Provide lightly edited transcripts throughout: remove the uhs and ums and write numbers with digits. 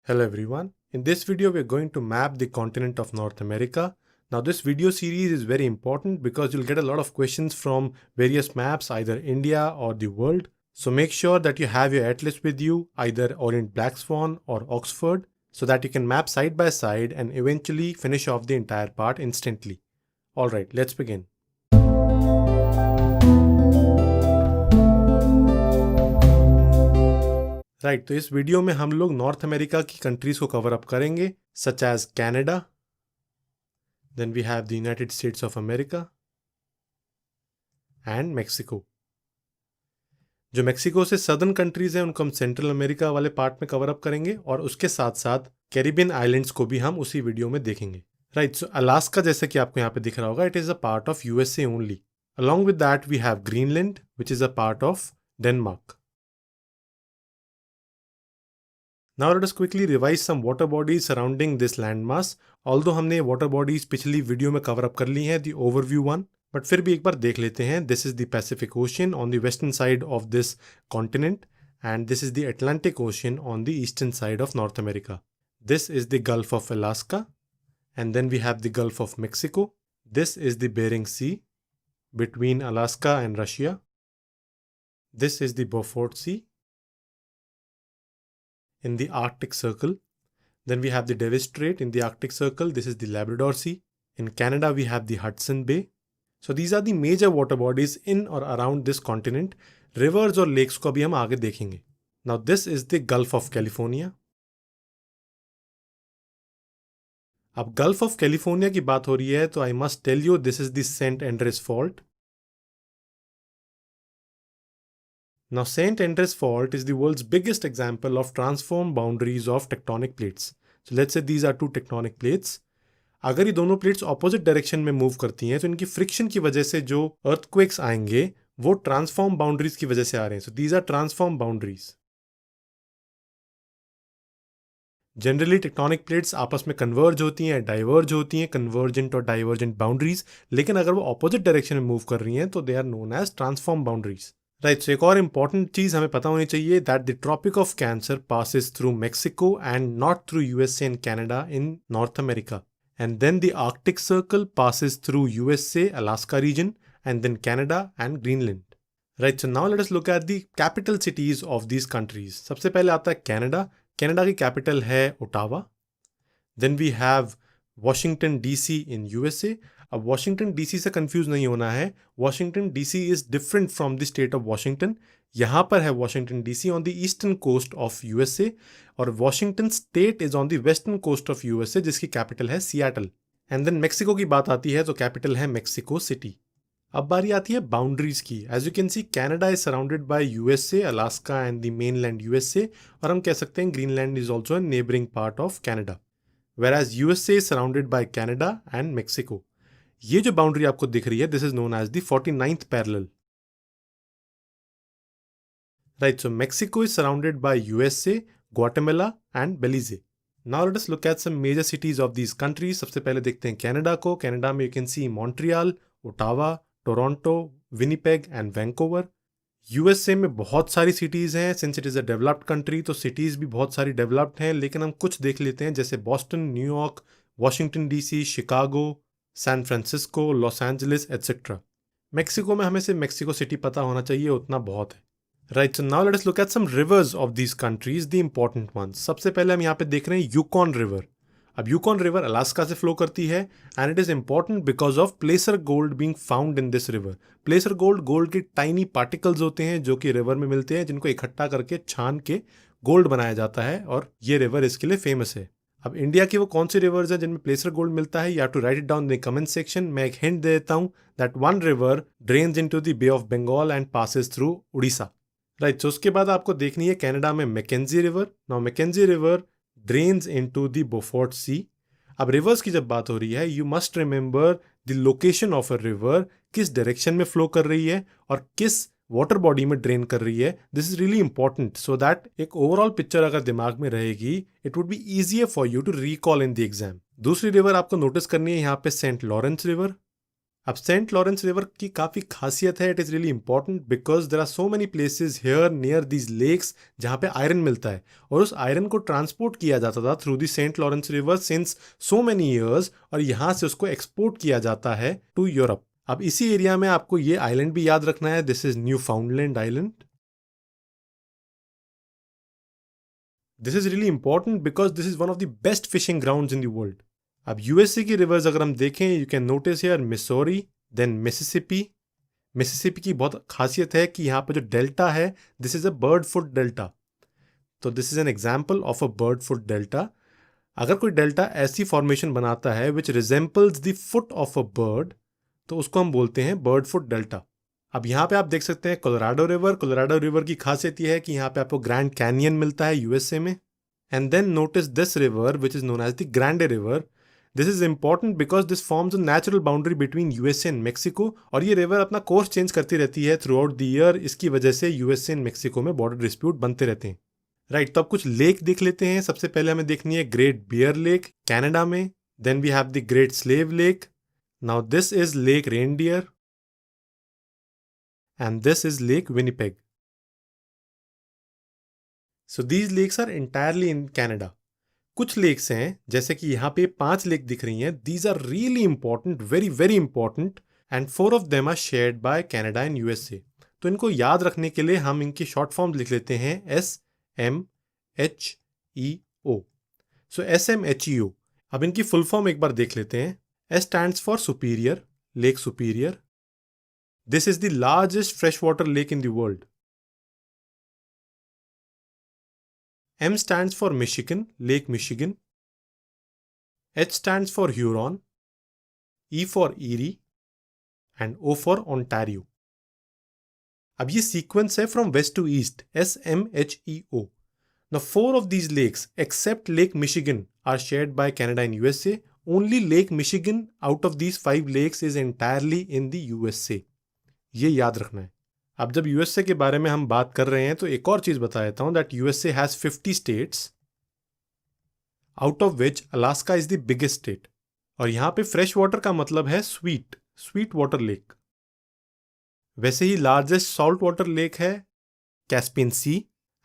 Hello everyone. In this video we are going to map the continent of North America. Now this video series is very important because you'll get a lot of questions from various maps, either India or the world. So make sure that you have your atlas with you, either Orient Black Swan or Oxford, so that you can map side by side and eventually finish off the entire part instantly. Alright, let's begin. Right तो इस video में हम लोग North America की countries को cover up करेंगे, such as Canada, then we have the United States of America and Mexico. जो Mexico से सदर्न कंट्रीज हैं उनको हम सेंट्रल अमेरिका वाले पार्ट में कवर अप करेंगे और उसके साथ साथ कैरिबियन आइलैंड्स को भी हम उसी वीडियो में देखेंगे. राइट सो अलास्का, जैसे कि आपको यहाँ पे दिख रहा होगा, it is a part of USA only. Along with that we have Greenland which is a part of Denmark. Now let us quickly revise some water bodies surrounding this landmass. Although हमने water bodies पिछली video में cover up कर ली हैं, the overview one, but फिर भी एक बार देख लेते हैं. This is the Pacific Ocean on the western side of this continent, and this is the Atlantic Ocean on the eastern side of North America. This is the Gulf of Alaska, and then we have the Gulf of Mexico. This is the Bering Sea between Alaska and Russia. This is the Beaufort Sea in the Arctic Circle. Then we have the Davis Strait in the Arctic Circle. This is the Labrador Sea. In Canada, we have the Hudson Bay. So these are the major water bodies in or around this continent. Rivers और lakes को अभी हम आगे देखेंगे. Now this is the Gulf of California. अब Gulf of California की बात हो रही है तो I must tell you this is the St. Andreas Fault. Now, St. Andreas Fault is the world's biggest example of transform boundaries of tectonic plates. So let's say these are two tectonic plates. अगर ये दोनों plates opposite direction में move करती हैं तो इनकी friction की वजह से जो अर्थक्वेक्स आएंगे वो ट्रांसफॉर्म बाउंड्रीज की वजह से आ रहे हैं. So these are transform boundaries. Generally tectonic plates आपस में कन्वर्ज होती हैं, डाइवर्ज होती हैं, कन्वर्जेंट और डाइवर्जेंट बाउंड्रीज. लेकिन अगर वो ऑपोजिट डायरेक्शन में मूव कर रही हैं तो they are known as transform boundaries. Right so एक और इंपॉर्टेंट चीज हमें पता होनी चाहिए, that the Tropic of Cancer passes through Mexico and not through USA and Canada in North America. And then the Arctic Circle passes through USA Alaska region and then Canada and Greenland. Right so now let us look at the capital cities of these countries. सबसे पहले आता है Canada. Canada की capital है Ottawa. Then we have Washington DC in USA. अब Washington DC से confuse नहीं होना है. Washington DC is different from the state of Washington. यहाँ पर है Washington DC on the eastern coast of USA और Washington state is on the western coast of USA जिसकी कैपिटल है सियाटल. एंड देन मेक्सिको की बात आती है तो कैपिटल है मेक्सिको सिटी. अब बारी आती है बाउंड्रीज की. As you can see Canada is surrounded by USA, Alaska and the mainland USA, और हम कह सकते हैं Greenland is also a neighbouring part of Canada. whereas USA is surrounded by Canada and Mexico. ये जो boundary आपको दिख रही है, this is known as the 49th parallel. Right so Mexico is surrounded by USA, Guatemala and Belize. Now let us look at some major cities of these countries. सबसे पहले देखते हैं कनाडा को. कनाडा में you can see Montreal, Ottawa, Toronto, Winnipeg and Vancouver. USA में बहुत सारी cities हैं. Since it is a developed country तो सिटीज़ भी बहुत सारी डेवलप्ड हैं, लेकिन हम कुछ देख लेते हैं जैसे Boston, New York, Washington DC, Chicago, San Francisco, Los Angeles etcetera. Mexico में हमें सिर्फ मेक्सिको सिटी पता होना चाहिए, उतना बहुत है. Right so now let us look at some rivers of these countries, the important ones. सबसे पहले हम यहाँ पे देख रहे हैं यूकॉन रिवर. अब यूकॉन रिवर अलास्का से फ्लो करती है and it is important because of placer gold being found in this river. Placer gold, gold के टाइनी पार्टिकल्स होते हैं जो कि रिवर में मिलते हैं, जिनको इकट्ठा करके छान के गोल्ड बनाया जाता है और ये रिवर इसके लिए फेमस है. अब इंडिया की वो कौन सी रिवर्स हैं जिनमें प्लेसर गोल्ड मिलता है, you have to write it down in the comment section. मैं एक हिंट दे देता हूँ that one river drains into the Bay of Bengal and passes through Orissa. Right so उसके बाद आपको देखनी है कनाडा में Mackenzie river. Now Mackenzie river drains into the Beaufort sea. अब रिवर्स की जब बात हो रही है, you must remember the location of a river, किस डायरेक्शन में फ्लो कर रही है और किस वाटर बॉडी में ड्रेन कर रही है. This is really important so that एक ओवरऑल पिक्चर अगर दिमाग में रहेगी, it would be easier for you to recall in the exam. दूसरी रिवर आपको नोटिस करनी है यहाँ पे सेंट लॉरेंस रिवर. अब सेंट लॉरेंस रिवर की काफ़ी खासियत है, it is really important because there are so many places here near these lakes जहाँ पे आयरन मिलता है, और उस आयरन को ट्रांसपोर्ट किया जाता था through the Saint Lawrence river since so many years, और यहाँ से उसको एक्सपोर्ट किया जाता है टू यूरोप। अब इसी एरिया में आपको ये आइलैंड भी याद रखना है, this is Newfoundland island. This is really important because this is one of the best fishing grounds in the world. अब यूएसए की रिवर्स अगर हम देखें, you can notice here Missouri, then Mississippi. Mississippi की बहुत खासियत है कि यहाँ पे जो डेल्टा है, this is a bird foot delta. तो this is an example of a bird foot delta. अगर कोई डेल्टा ऐसी फॉर्मेशन बनाता है which resembles the foot of a bird, तो उसको हम बोलते हैं बर्ड फुट डेल्टा। अब यहाँ पे आप देख सकते हैं कोलोराडो रिवर। कोलोराडो रिवर की खासियत यह है कि यहाँ पे आपको ग्रैंड कैनियन मिलता है यूएसए में। And then notice this river which is known as the Grande river. This is important because this forms a natural boundary between USA and Mexico, और ये रिवर अपना कोर्स चेंज करती रहती है through out the year. इसकी वजह से USA and Mexico में बॉर्डर डिस्प्यूट बनते रहते हैं। राइट, तो अब कुछ लेक देख लेते हैं। सबसे पहले हमें देखनी है ग्रेट बियर लेक कनाडा में। Then we have the Great Slave Lake. Now this is Lake Reindeer and this is Lake Winnipeg. So these lakes are entirely in Canada. कुछ लेक्स हैं जैसे कि यहाँ पे 5 लेक दिख रही हैं, these are really important, very very important, and 4 of them are shared by Canada and USA. तो इनको याद रखने के लिए हम इनकी शॉर्ट फॉर्म लिख लेते हैं SMHEO। सो SMHEO। अब इनकी फुल फॉर्म एक बार देख लेते हैं। S stands for superior, lake superior. This is the largest fresh water lake in the world. M stands for Michigan, Lake Michigan. H stands for Huron, E for Erie, and O for Ontario. अब ये sequence है from west to east, SMHEO. Now 4 of these lakes except Lake Michigan are shared by Canada and USA. Only Lake Michigan out of these 5 lakes is entirely in the USA. ये याद रखना है। अब जब USA के बारे में हम बात कर रहे हैं तो एक और चीज बता देता हूं, that USA has 50 states, out of which Alaska is the biggest state. और यहां पे फ्रेश वाटर का मतलब है स्वीट वाटर लेक। वैसे ही लार्जेस्ट सॉल्ट वाटर लेक है Caspian Sea,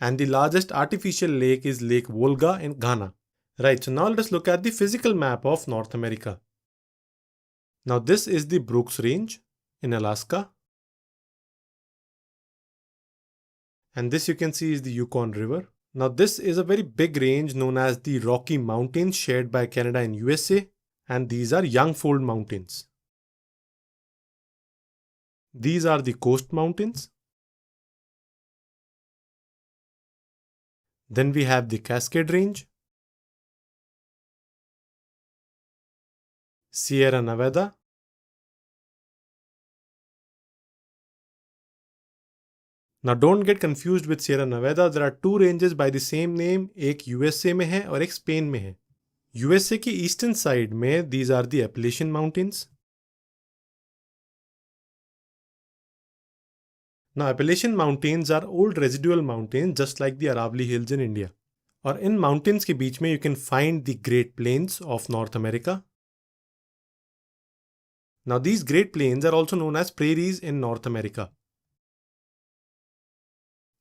and the largest artificial lake is Lake Volga in Ghana. Right, so now let us look at the physical map of North America. Now this is the Brooks range in Alaska, and this you can see is the Yukon River. Now this is a very big range known as the Rocky Mountains, shared by Canada and USA, and these are Youngfold Mountains. These are the Coast Mountains. Then we have the Cascade Range, Sierra Nevada, now don't get confused with Sierra Nevada. There are 2 ranges by the same name, एक USA में है और एक Spain में है। USA की eastern side में these are the Appalachian Mountains. Now Appalachian Mountains are old residual mountains just like the Aravalli Hills in India. और इन माउंटेन्स के बीच में you can find the Great Plains of North America. Now these Great Plains are also known as prairies in North America.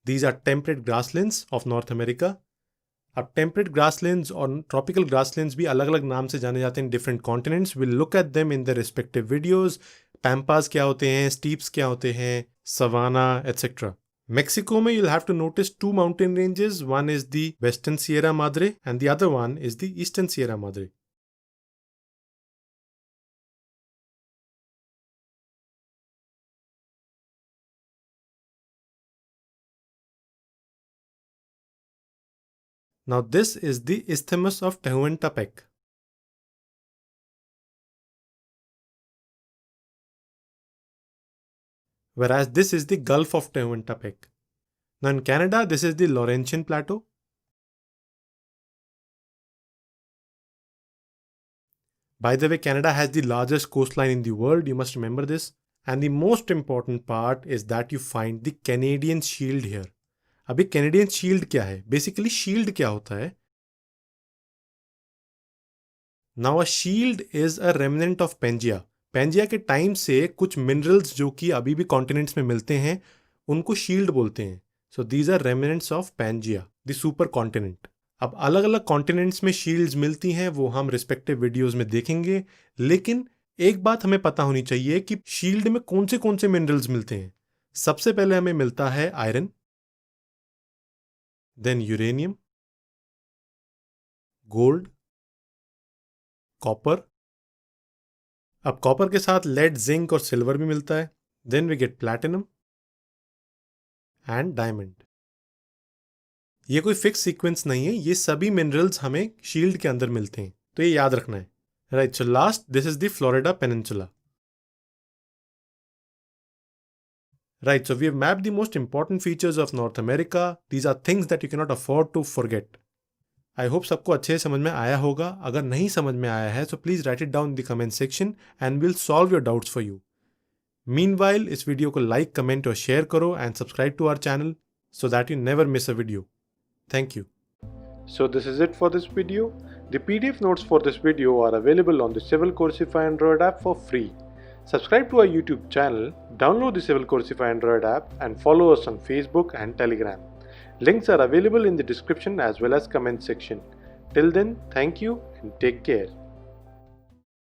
These are temperate grasslands of North America. अब temperate grasslands और tropical grasslands भी अलग अलग नाम से जाने जाते हैं in different continents. Will look at them in the respective videos. Pampas क्या होते हैं, स्टीप्स क्या होते हैं, सवाना एटसेट्रा। मेक्सिको में you'll have to notice 2 mountain ranges. One is the Western Sierra Madre and the other one is the Eastern Sierra Madre. Now this is the Isthmus of Tehuantepec. Whereas this is the Gulf of Tehuantepec. Now in Canada, this is the Laurentian Plateau. By the way, Canada has the largest coastline in the world, you must remember this. And the most important part is that you find the Canadian Shield here. अभी Canadian Shield क्या है? Basically shield क्या होता है? Now a shield is a remnant of Pangea. Pangaea के time से कुछ minerals जो कि अभी भी कॉन्टिनेंट्स में मिलते हैं उनको शील्ड बोलते हैं. So these are remnants of Pangaea, the super continent. अब अलग अलग कॉन्टिनेंट्स में शील्ड्स मिलती हैं वो हम रिस्पेक्टिव वीडियोस में देखेंगे, लेकिन एक बात हमें पता होनी चाहिए कि शील्ड में कौन से मिनरल्स मिलते हैं. सबसे पहले हमें मिलता है iron, then uranium, gold, copper. अब कॉपर के साथ लेड, जिंक और सिल्वर भी मिलता है. Then we get platinum and diamond. ये कोई फिक्स सीक्वेंस नहीं है, ये सभी मिनरल्स हमें शील्ड के अंदर मिलते हैं, तो ये याद रखना है. Right, so last this is the Florida peninsula. Right, so we have mapped the most important features of North America. These are things that you cannot afford to forget. I hope सबको अच्छे से समझ में आया होगा. अगर नहीं समझ में आया है so please write it down in the comment section and we'll solve your doubts for you. Meanwhile, इस वीडियो को like, comment और share करो and subscribe to our channel so that you never miss a video. Thank you. So this is it for this video. The PDF notes for this video are available on the Civil Coursify Android app for free. Subscribe to our YouTube channel, download the Civil Coursify Android app and follow us on Facebook and Telegram. Links are available in the description as well as comment section. Till then, thank you and take care.